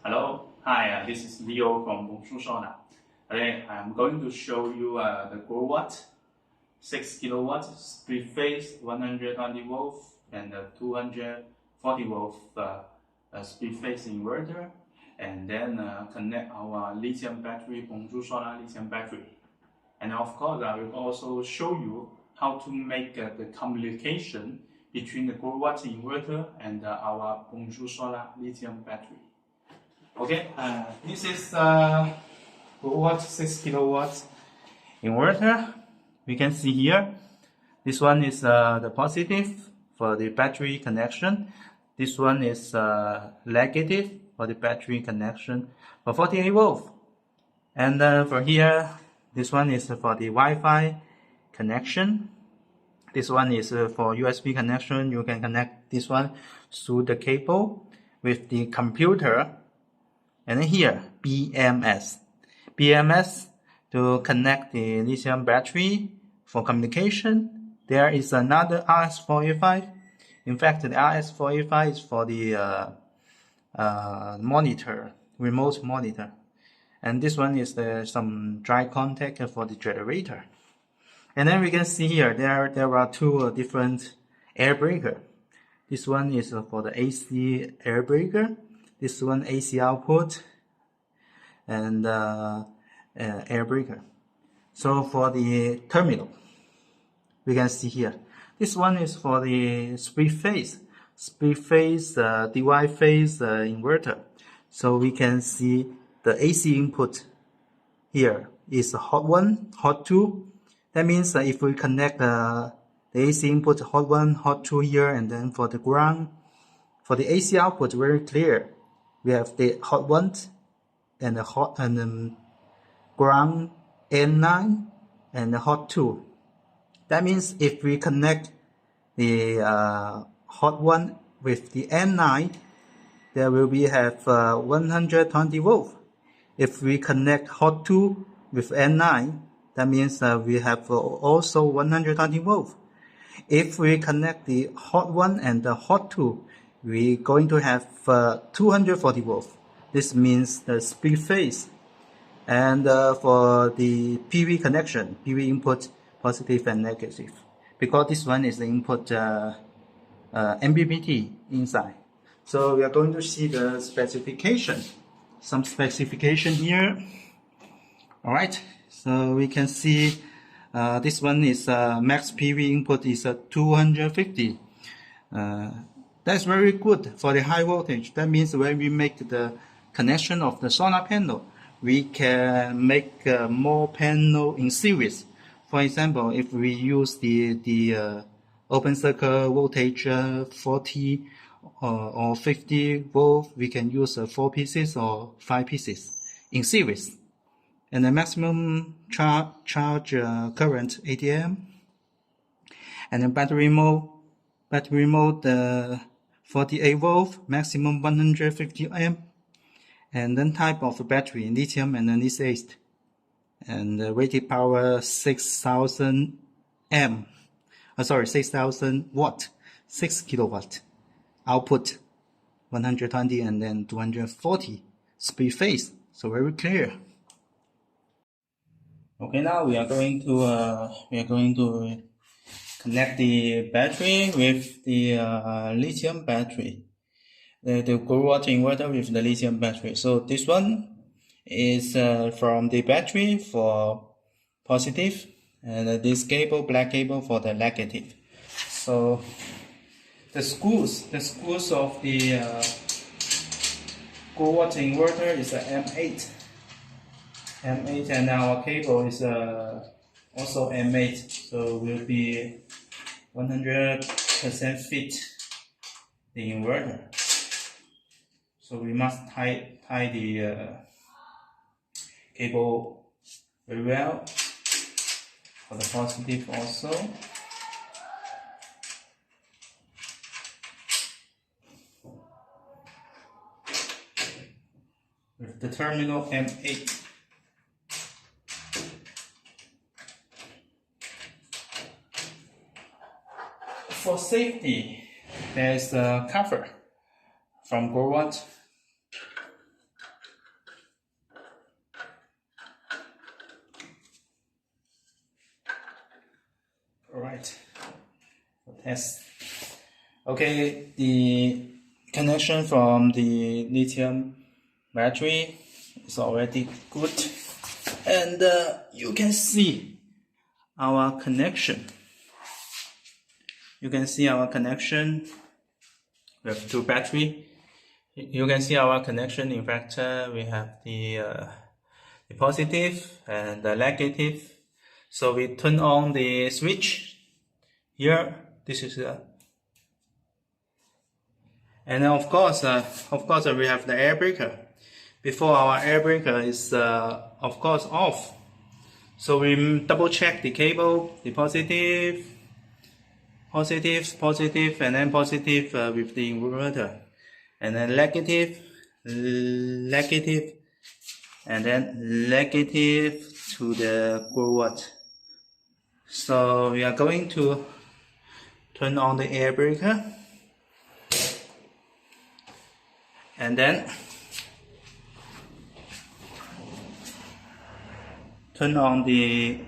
Hello, hi, this is Leo from BONJOUR SOLAR. Today I'm going to show you the Growatt 6 kilowatt split phase 120 volt and 240 volt split phase inverter, and then connect our lithium battery, BONJOUR SOLAR lithium battery. And of course, I will also show you how to make the communication between the Growatt inverter and our BONJOUR SOLAR lithium battery. Okay, this is Growatt 6 kilowatt inverter. We can see here, this one is the positive for the battery connection. This one is negative for the battery connection for 48 volt. And for here, this one is for the Wi-Fi connection. This one is for USB connection. You can connect this one through the cable with the computer. And then here, BMS to connect the lithium battery for communication. There is another RS485. In fact, the RS485 is for the monitor, remote monitor. And this one is some dry contact for the generator. And then we can see here, there are two different air breaker. This one is for the AC air breaker. This one AC output and air breaker. So for the terminal, we can see here. This one is for the split phase DY phase inverter. So we can see the AC input here is hot 1, hot 2. That means if we connect the AC input hot 1, hot 2 here, and then for the ground, for the AC output, very clear. We have the hot 1 and the hot and ground N9 and the hot 2. That means if we connect the hot 1 with the N9, there will be have 120 volt. If we connect hot 2 with N9, that means we have also 120 volt. If we connect the hot 1 and the hot 2, we're going to have 240 volts. This means the split phase. And for the PV connection, PV input positive and negative, because this one is the input MPPT inside. So we are going to see the specification, some specification here. All right, so we can see this one is max PV input is 250. That's very good for the high voltage. That means when we make the connection of the solar panel, we can make more panel in series. For example, if we use the open circuit voltage 40 or 50 volt, we can use 4 pieces or 5 pieces in series. And the maximum charge current 80 amp. And the battery mode 48 volt, maximum 150 amp. And then type of battery, lithium and lead acid. And the rated power 6,000 amp. 6,000 watt, 6 kilowatt. Output 120 and then 240 split phase. So very clear. Okay, now we are going to connect the battery with the lithium battery, the Growatt inverter with the lithium battery. So this one is from the battery for positive, and this cable, black cable, for the negative. So the screws of the Growatt inverter is M8, and our cable is also M8, so will be 100% fit the inverter. So we must tie the cable very well for the positive also. With the terminal M8. For safety, there is a cover from Growatt Alright, test. Okay, the connection from the lithium battery is already good, and you can see our connection. You can see our connection with two battery. You can see our connection. In fact, we have the positive and the negative. So we turn on the switch here. This is and then of course we have the air breaker. Before, our air breaker is of course off. So we double check the cable, the positive, and then positive with the inverter, and then negative, and then negative to the Growatt. So we are going to turn on the air breaker, and then turn on the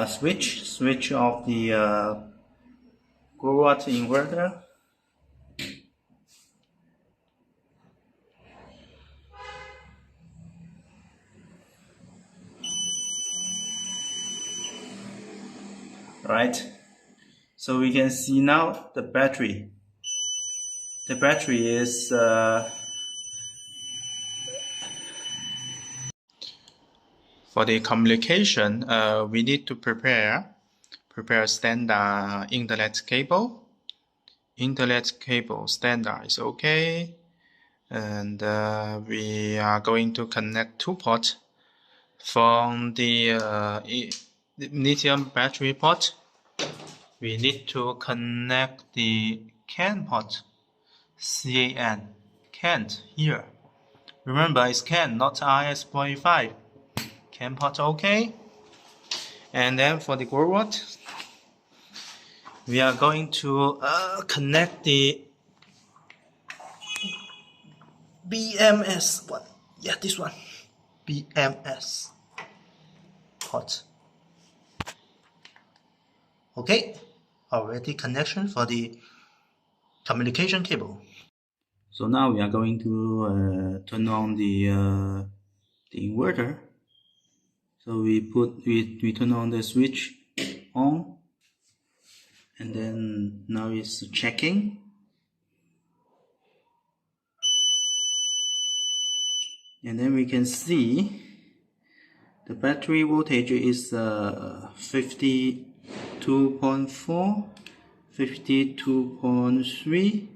switch of the Growatt inverter. Right, so we can see now the battery. The battery is for the communication. We need to prepare standard Ethernet cable. Ethernet cable standard is okay, and we are going to connect two ports from the lithium battery port. We need to connect the CAN port, CAN here. Remember, it's CAN, not RS-485. CAN port okay. And then for the Growatt, we are going to connect the BMS one. Yeah, this one, BMS port. Okay, already connection for the communication cable. So now we are going to turn on the inverter. So we turn on the switch on, and then now it's checking. And then we can see the battery voltage is 52.4, 52.3,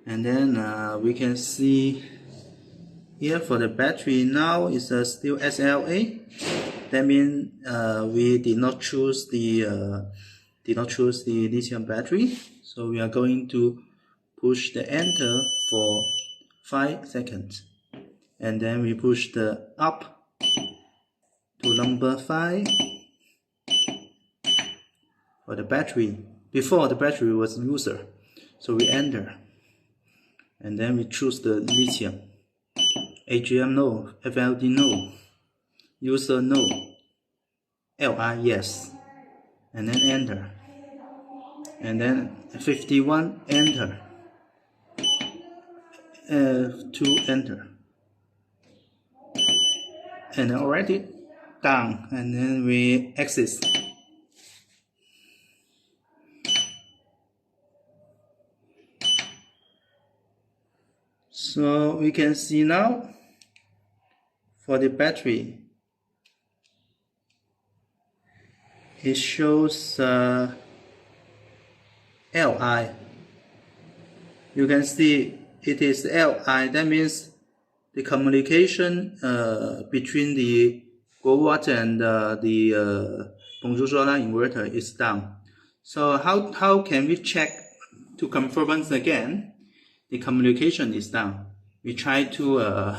and then we can see here for the battery now is still SLA. That means we did not choose the lithium battery. So we are going to push the enter for 5 seconds, and then we push the up to number 5 for the battery. Before, the battery was user, so we enter, and then we choose the lithium. AGM no, FLD no, user no, LI yes, and then enter, and then 51 enter, 2 enter, and already done, and then we exit. So we can see now for the battery, it shows LI. You can see it is LI. That means the communication between the Growatt and the BONJOUR SOLAR inverter is done. So how can we check to confirm once again the communication is done? We try to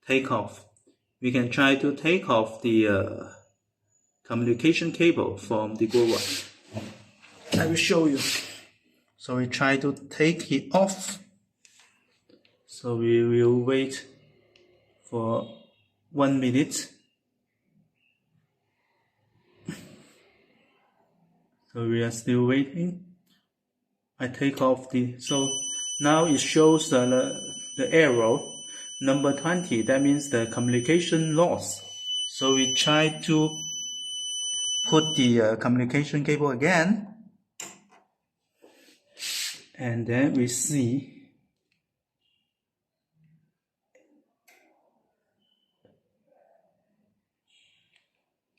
take off. We can try to take off the communication cable from the Growatt. I will show you. So we try to take it off. So we will wait for 1 minute. So we are still waiting. I take off so now it shows the arrow number 20. That means the communication loss. So we try to put the communication cable again, and then we see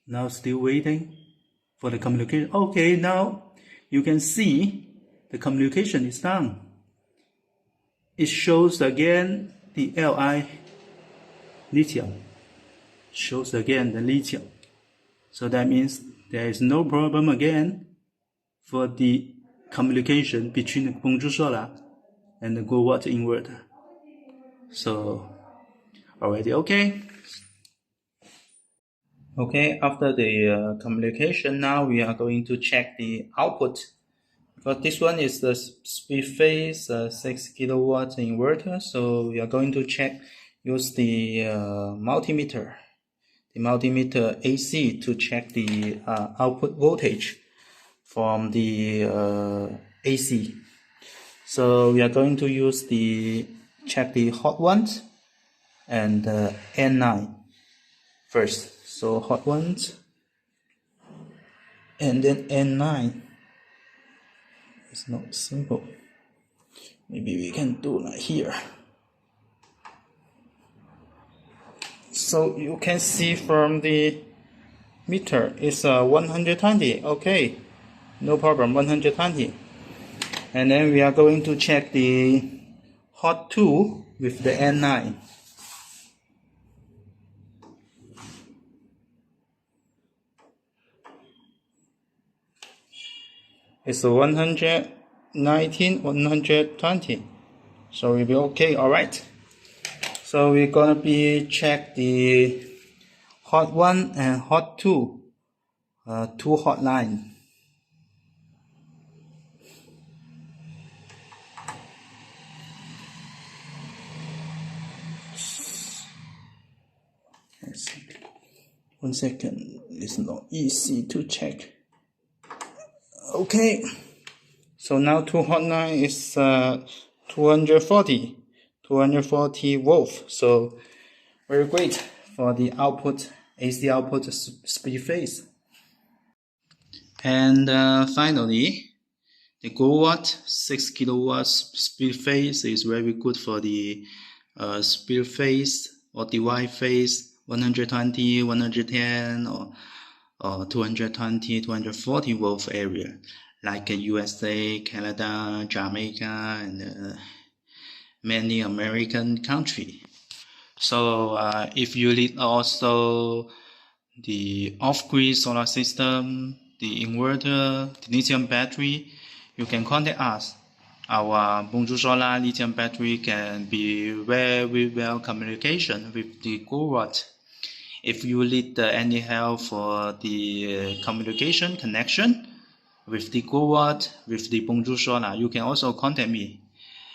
now still waiting for the communication. Okay, now you can see the communication is done. It shows again the Li lithium. Shows again the lithium. So that means there is no problem again for the communication between BONJOUR Solar and the Growatt inverter. So already okay. Okay, after the communication, now we are going to check the output. But this one is the split phase 6 kilowatt inverter, so we are going to use the multimeter. The multimeter AC to check the output voltage from the AC. So we are going to check the hot ones and N9 first. So hot ones and then N9. It's not simple. Maybe we can do like here. So you can see from the meter it's 120. Okay, no problem, 120. And then we are going to check the hot 2 with the N9. It's 119, 120. So we'll be okay, alright. So we're gonna check the hot 1 and hot 2, two hot line. Let's see. 1 second, it's not easy to check. Okay, so now 2 hot line is 240 volts. So very great for the output, AC output split phase. And finally, the Growatt 6 kilowatts split phase is very good for the split phase or divide phase 120, 110 or 220, 240 volt area, like USA, Canada, Jamaica, and many American countries. So if you need also the off-grid solar system, the inverter, the lithium battery, you can contact us. Our BONJOUR Solar lithium battery can be very well communication with the Growatt. If you need any help for the communication connection with the Growatt, with the BONJOUR Solar, you can also contact me.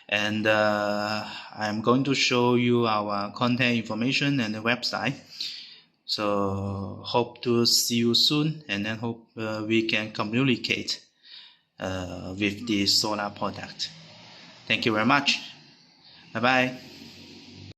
And I'm going to show you our contact information and the website. So hope to see you soon, and then hope we can communicate with the solar product. Thank you very much. Bye-bye.